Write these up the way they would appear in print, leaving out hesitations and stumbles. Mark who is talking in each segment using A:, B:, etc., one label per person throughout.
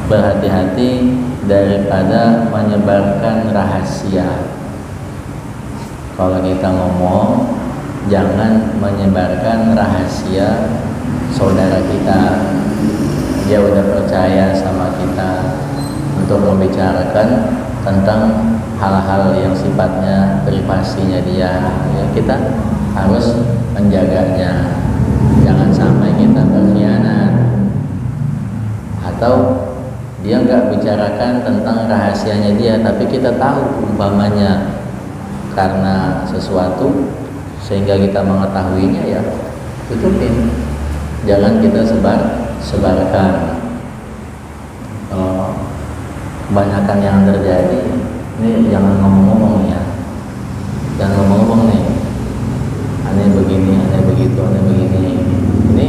A: berhati-hati daripada menyebarkan rahasia. Kalau kita ngomong, jangan menyebarkan rahasia saudara kita. Dia udah percaya sama kita untuk membicarakan tentang hal-hal yang sifatnya privasinya dia. Ya, kita harus menjaganya. Jangan sampai kita berkhianat. Atau dia nggak bicarakan tentang rahasianya dia, tapi kita tahu umpamanya karena sesuatu sehingga kita mengetahuinya, ya tutupin. Jangan kita sebarkan. Kebanyakan yang terjadi ini, jangan ngomong-ngomong ya, jangan ngomong-ngomong nih, aneh begini, aneh begitu, aneh begini. Ini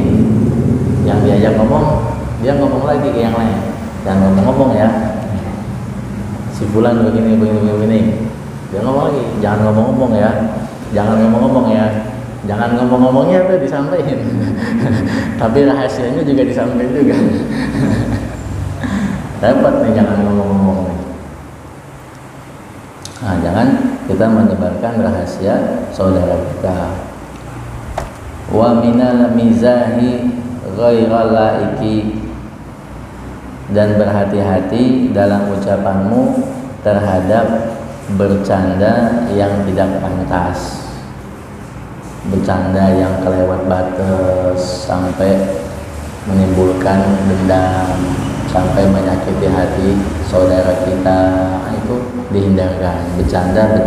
A: yang diajak ngomong, dia ngomong lagi ke yang lain. Jangan ngomong-ngomong ya, si fulan begini, begini. Dia ngomong lagi, jangan ngomong-ngomong ya, jangan ngomong-ngomong ya, jangan ngomong-ngomongnya tuh disampaikan, tapi rahasianya juga disampaikan juga. Dapat nih, jangan ngomong-ngomong nih. Nah, jangan kita menyebarkan rahasia saudara kita. Wa minal mizahi ghairal laiki, dan berhati-hati dalam ucapanmu terhadap bercanda yang tidak pantas, bercanda yang kelewat batas sampai menimbulkan dendam, sampai menyakiti hati saudara kita. Itu dihindarkan. Bercanda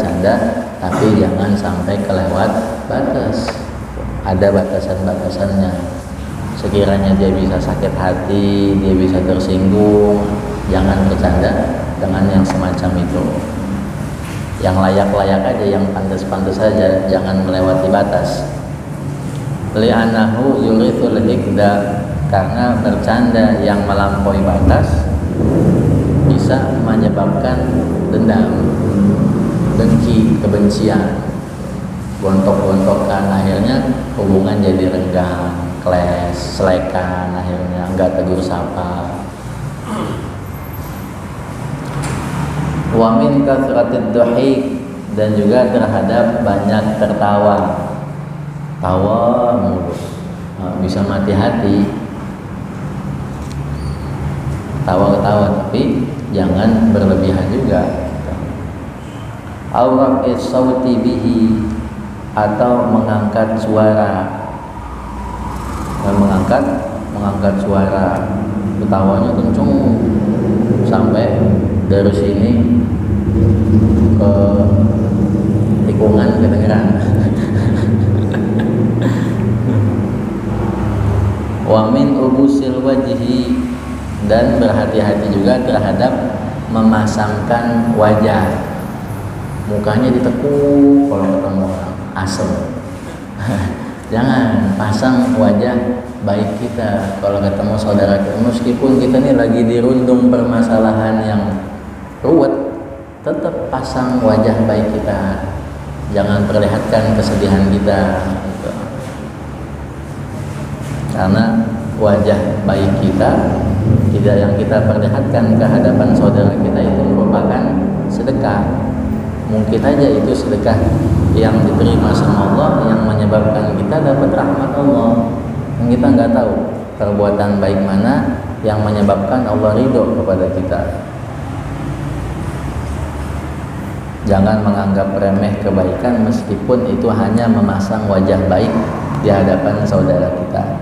A: tapi jangan sampai kelewat batas. Ada batasan-batasannya. Sekiranya dia bisa sakit hati, dia bisa tersinggung, jangan bercanda dengan yang semacam itu. Yang layak-layak aja, yang pantas-pantas saja, jangan melewati batas. Li'annahu yurithul hikda, karena bercanda yang melampaui batas bisa menyebabkan dendam, dengki, kebencian, gontok-gontokan, akhirnya hubungan jadi renggang, clash, selekan, akhirnya enggak tegur sapa. Wa min kathratid dhahik, dan juga terhadap banyak tertawa. Tawa mulu, bisa mati hati. Tawa-tawa tapi jangan berlebihan juga. Awraq is-sauti bihi, atau mengangkat suara. Mengangkat suara, ketawanya kenceng sampai dari sini ke tikungan kedengeran. Wa min ubusil wajhi, dan berhati-hati juga terhadap memasangkan wajah. Mukanya ditekuk kalau ketemu orang asem. Jangan pasang wajah baik kita kalau ketemu saudara kita. Meskipun kita ini lagi dirundung permasalahan yang ruwet, tetap pasang wajah baik kita. Jangan perlihatkan kesedihan kita. Karena wajah baik kita, tidak yang kita perlihatkan ke hadapan saudara kita, itu merupakan sedekah. Mungkin aja itu sedekah yang diterima sama Allah, yang menyebabkan kita dapat rahmat Allah. Yang kita nggak tahu perbuatan baik mana yang menyebabkan Allah ridho kepada kita. Jangan menganggap remeh kebaikan meskipun itu hanya memasang wajah baik di hadapan saudara kita.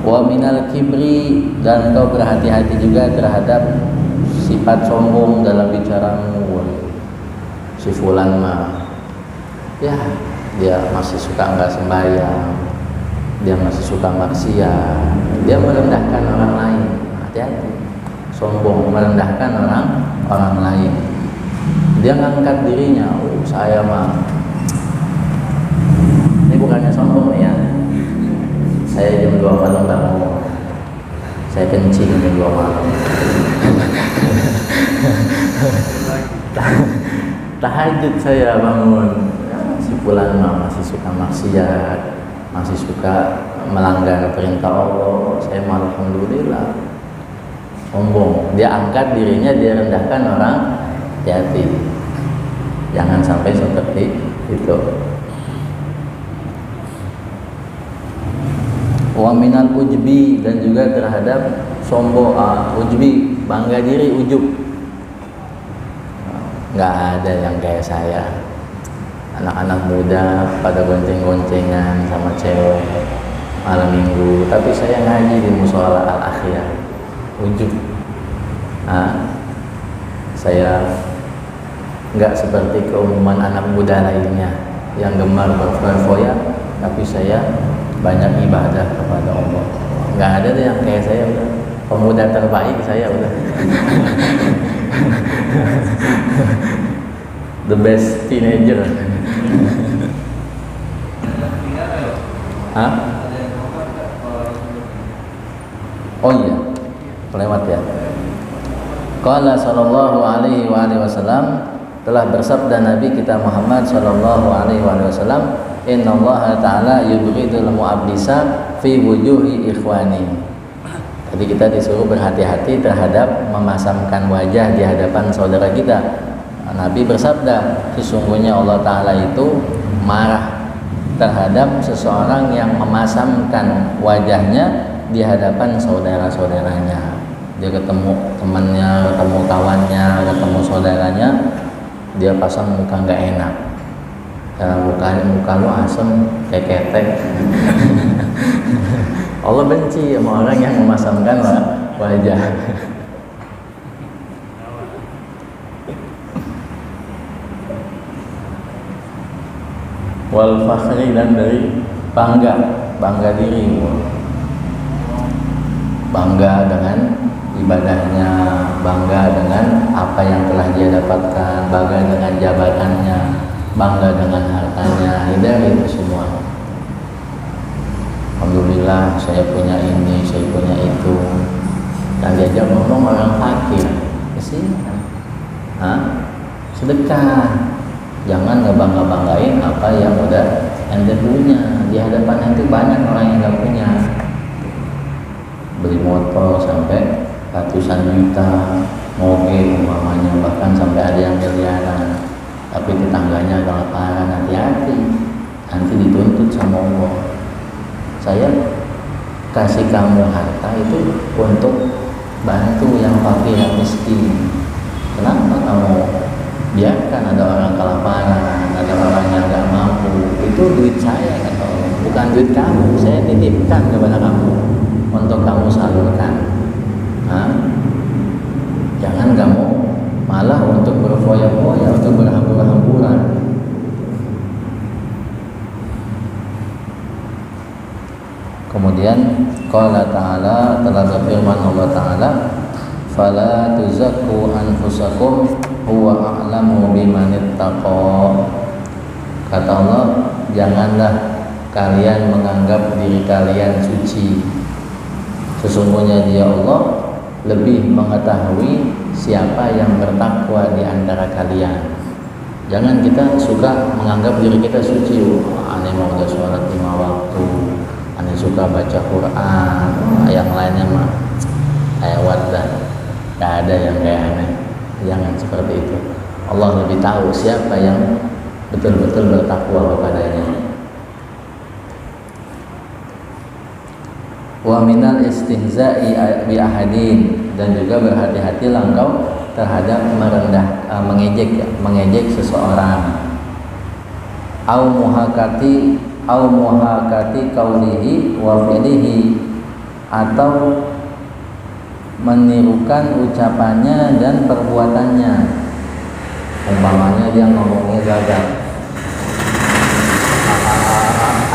A: Wa minal kibri, dan kau berhati-hati juga terhadap sifat sombong dalam bicaramu. Si fulan mah, ya dia masih suka nggak sembahyang, dia masih suka maksiat, dia merendahkan orang lain. Hati-hati, sombong, merendahkan orang lain. Dia ngangkat dirinya, saya mah, ini bukannya sombong ya, saya jam 2 malam bangun, saya kencing jam 2 malam. Tahajud saya bangun, ya, si fulan mah masih suka maksiat, masih suka melanggar perintah Allah. Saya mah alhamdulillah sombong. Dia angkat dirinya, dia rendahkan orang, hati-hati. Jangan sampai seperti itu. Wa minal ujbi, dan juga terhadap sombong, ujbi, bangga diri, ujub. Nggak ada yang kayak saya. Anak-anak muda pada gonceng-goncengan sama cewek malam minggu, tapi saya ngaji di musola Al-Akhyar. Ujub. Saya nggak seperti keumuman anak muda lainnya yang gemar berfoya-foya, tapi saya banyak ibadah kepada Allah. Nggak ada deh yang kayak saya, udah pemuda terbaik saya udah. The best teenager. Hah? Oh iya, kelewat ya. Qala sallallahu alaihi wasallam, telah bersabda Nabi kita Muhammad sallallahu alaihi wasallam, innallaha ta'ala yubghidul mu'abbisa fi wujuhi ikhwani. Tadi kita disuruh berhati-hati terhadap memasamkan wajah di hadapan saudara kita. Nabi bersabda, sesungguhnya Allah Ta'ala itu marah terhadap seseorang yang memasamkan wajahnya di hadapan saudara-saudaranya. Dia ketemu temannya, ketemu kawannya, ketemu saudaranya, dia pasang muka nggak enak. Muka lu asem kayak ketek. Allah benci sama orang yang memasamkan wajah. Wal fakhri, dan dari bangga diri, bangga dengan ibadahnya, bangga dengan apa yang telah dia dapatkan, bangga dengan jabatannya, bangga dengan hartanya. Hindari itu semua. Alhamdulillah saya punya ini, saya punya itu. Dan diajak ngomong orang fakir, kesini sedekah. Jangan ngebangga-banggain apa yang udah ente punya. Di hadapan itu banyak orang yang gak punya. Beli motor sampai ratusan juta, moge umpamanya, bahkan sampai ada yang miliaran. Tapi tetangganya kelaparan, hati-hati. Nanti dituntut sama Allah. Saya kasih kamu harta itu untuk bantu yang fakir, yang miskin. Kenapa kamu biarkan ada orang kelaparan, ada orang yang nggak mampu? Itu duit saya, kata Allah, bukan duit kamu. Saya titipkan kepada kamu untuk kamu salurkan. Jangan kamu malah untuk berfoya-foya, untuk berhambur-hamburan. Kemudian qala ta'ala, telah berfirman Allah Ta'ala, fala tuzakku anfusakum huwa a'lamu bimanittaqa. Kata Allah, janganlah kalian menganggap diri kalian suci. Sesungguhnya Dia Allah lebih mengetahui siapa yang bertakwa di antara kalian. Jangan kita suka menganggap diri kita suci. Aneh mau udah sholat 5 waktu, aneh suka baca Quran, yang lainnya mah lewat dah. Gak ada yang kayak aneh. Jangan seperti itu. Allah lebih tahu siapa yang betul-betul bertakwa kepadanya. Wa minal istihza'i bi ahadin, dan juga berhati-hatilah engkau terhadap mengejek seseorang. Au muhakati qaulihi wa fi'lihi, atau menirukan ucapannya dan perbuatannya. Umpamanya dia ngomongnya gagal,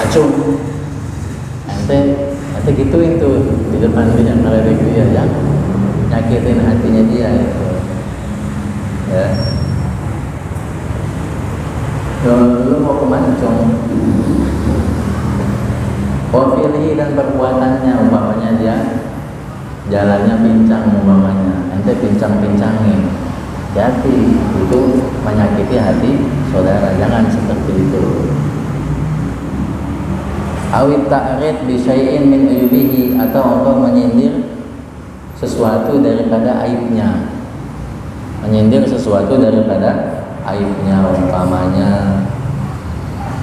A: acung, ente gituin tuh di depan dia, ngeledek dia, ya, nyakitin hatinya dia itu, ya. Lu mau kemana, Cong? Wafilihi, dan perbuatannya. Umpamanya dia jalannya pincang, umpamanya ente pincang-pincangin, hati, itu menyakiti hati saudara. Jangan seperti itu. Awit ta'rid bi syai'in min uyubihi, atau engkau menyindir sesuatu daripada aibnya, menyindir sesuatu daripada aibnya. Umpamanya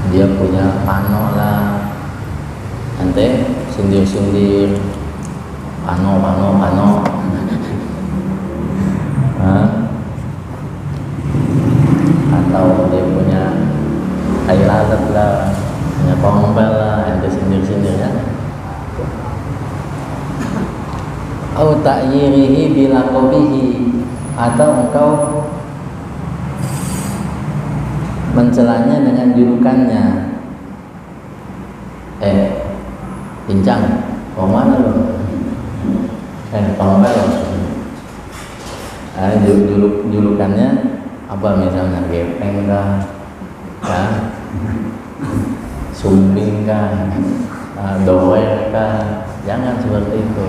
A: dia punya pano lah, nanti sindir-sindir, pano atau dia punya kayu lalat lah, punya kompel lah, nanti sindir-sindir ya. Au ta'yirihi bilaqabihi, atau engkau mencelanya dengan julukannya. Pincang, mau mana lu? Kompel. Julukannya apa misalnya? Gepeng kah? Sumbing kah? Doer kah? Jangan seperti itu.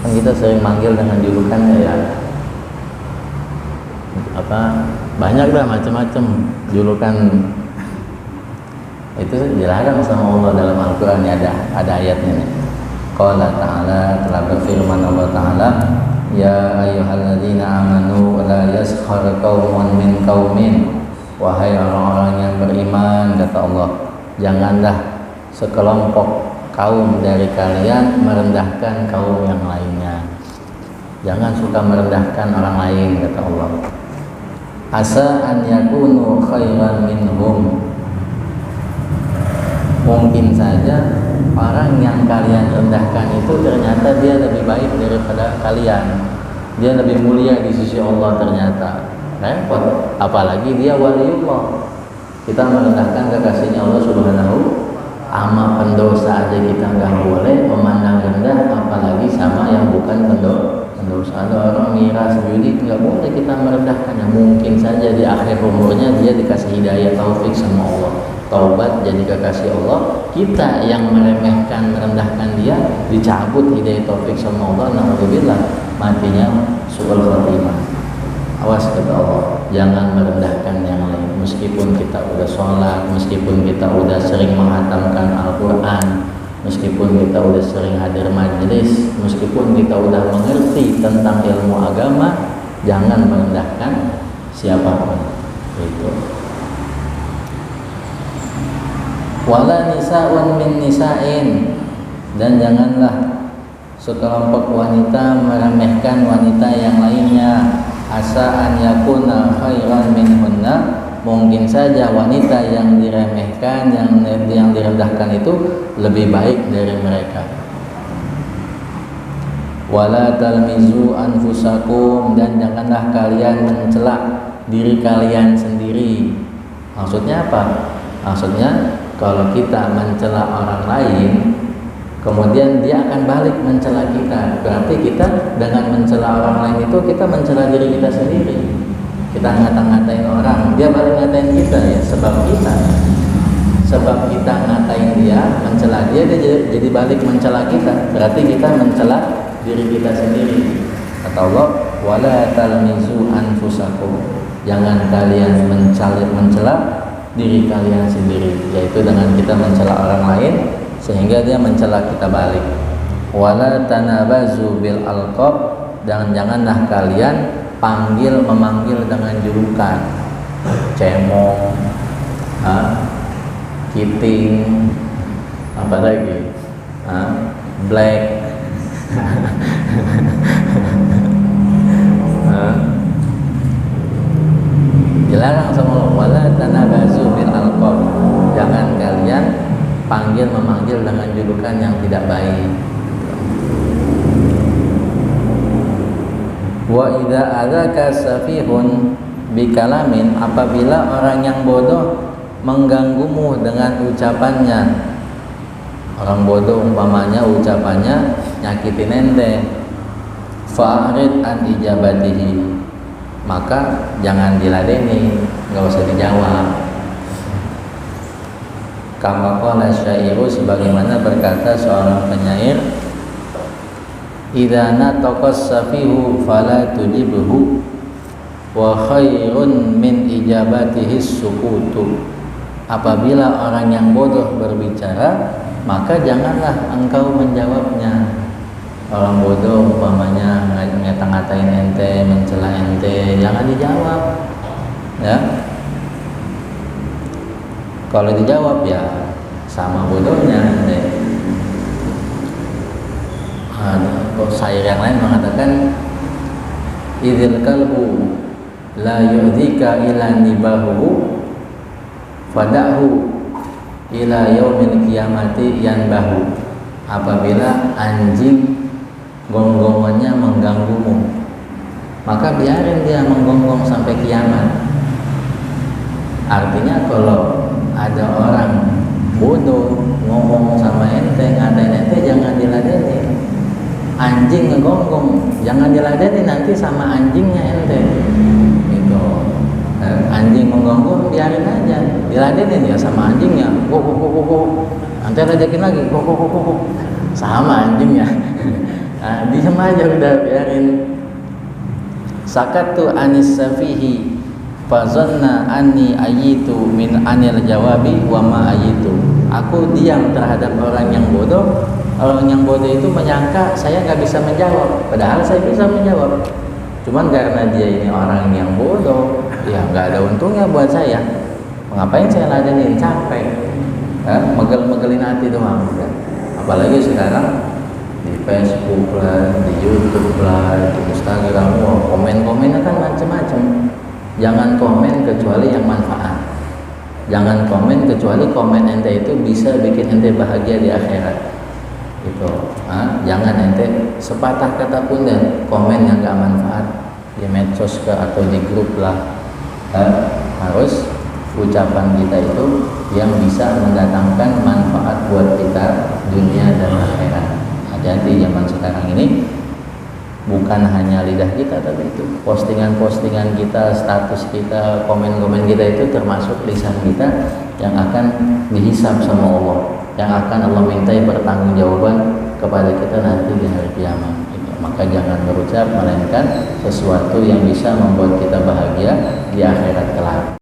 A: Kan kita sering manggil dengan julukan ya, banyak dah macam-macam julukan. Itu dilarang sama Allah dalam Al-Quran. Ada ayatnya nih. Qala ta'ala, telah berfirman Allah Ta'ala, ya ayyuhalladzina amanu la yaskhar qaumun min qaumin, wahai orang-orang yang beriman, kata Allah, janganlah sekelompok kaum dari kalian merendahkan kaum yang lainnya. Jangan suka merendahkan orang lain, kata Allah. Asa an yakunu khairan minhum, mungkin saja orang yang kalian rendahkan itu ternyata dia lebih baik daripada kalian, dia lebih mulia di sisi Allah ternyata. Repot, apalagi dia waliullah. Kita merendahkan kekasihnya Allah Subhanahu, sama pendosa aja kita nggak boleh memandang rendah, apalagi sama yang bukan pendosa. Ada orang ngira sujudi, nggak boleh kita merendahkannya. Mungkin saja di akhir umurnya dia dikasih hidayah taufik sama Allah, taubat jadi kekasih Allah. Kita yang meremehkan, merendahkan dia, dicabut hidayah taufik sama Allah, naudzubillah, matinya su'ul khatimah. Awas, kata Allah, jangan merendahkan yang lain. Meskipun kita udah sholat, meskipun kita udah sering menghatamkan Al-Quran, meskipun kita udah sering hadir majelis, meskipun kita udah mengerti tentang ilmu agama, jangan merendahkan siapapun. Itu. Wala nisa'un min nisa'in, dan janganlah sekelompok wanita meremehkan wanita yang lainnya. Asa an yakuna khairan minhunna, mungkin saja wanita yang diremehkan, yang direndahkan itu lebih baik dari mereka. Wala talmizu anfusakum, dan janganlah kalian mencela diri kalian sendiri. Maksudnya apa? Maksudnya kalau kita mencela orang lain, kemudian dia akan balik mencela kita, berarti kita dengan mencela orang lain itu kita mencela diri kita sendiri. Kita ngata-ngatain orang, dia balik ngatain kita ya, sebab kita ngatain dia, mencela dia jadi balik mencela kita, berarti kita mencela diri kita sendiri. Kata Allah, wala talmizu anfusakum, jangan kalian mencela diri kalian sendiri, yaitu dengan kita mencela orang lain sehingga dia mencela kita balik. Wala tanabazu bil alqab, dan janganlah kalian memanggil dengan julukan cemong, kiting, apa lagi, black, dilarang sama Allah. Wala tanabazu bil alqab, jangan kalian memanggil dengan julukan yang tidak baik. Wa idza adzaka safihun bikalamin, apabila orang yang bodoh mengganggumu dengan ucapannya. Orang bodoh umpamanya ucapannya nyakitin ente, fa'rid an ijabatihi, maka jangan diladeni, enggak usah dijawab. Kama qala syairu, sebagaimana berkata seorang penyair, idza nataqas safihu fala tujibhu wa khairun min ijabatihi sukutu. Apabila orang yang bodoh berbicara, maka janganlah engkau menjawabnya. Orang bodoh umpamanya ngata-ngatain ente, mencela ente, jangan dijawab, ya. Kalau dijawab ya sama bodohnya. Syair yang lain mengatakan, idzil kalbu la yu'dhika ila nibahu fada'hu ila yaumil qiyamati yanbahu. Apabila anjing gonggongannya mengganggumu, maka biarin dia menggonggong sampai kiamat. Artinya kalau ada orang bodoh ngomong sama ente, ngatain ente, jangan diladeni. Anjing ngegonggong, jangan diladeni, nanti sama anjingnya ente. Gitu. Anjing menggonggong biarin aja, diladenin ya sama anjingnya. Nanti ledekin lagi, sama anjingnya. Nah, diam aja udah, biarin. Sakatu anis safihi fazanna anni ayitu min anil jawabi wa ma ayitu. Aku diam terhadap orang yang bodoh. Orang yang bodoh itu menyangka saya nggak bisa menjawab, padahal saya bisa menjawab. Cuman karena dia ini orang yang bodoh, ya nggak ada untungnya buat saya. Ngapain saya ladenin, capek, megel-megelin hati doang. Apalagi sekarang di Facebook lah, di YouTube lah, di Instagram, komen-komennya kan macam-macam. Jangan komen kecuali yang manfaat. Jangan komen kecuali komen ente itu bisa bikin ente bahagia di akhirat. Gitu. Jangan ente sepatah kata pun dan komen yang gak manfaat di medsos ke atau di grup lah. Harus ucapan kita itu yang bisa mendatangkan manfaat buat kita dunia dan akhirat. Hati-hati zaman sekarang ini, bukan hanya lidah kita, tapi itu postingan-postingan kita, status kita, komen-komen kita itu termasuk lisan kita yang akan dihisab sama Allah, yang akan Allah mintai pertanggungjawaban kepada kita nanti di hari kiamat. Maka jangan berucap melainkan sesuatu yang bisa membuat kita bahagia di akhirat kelak.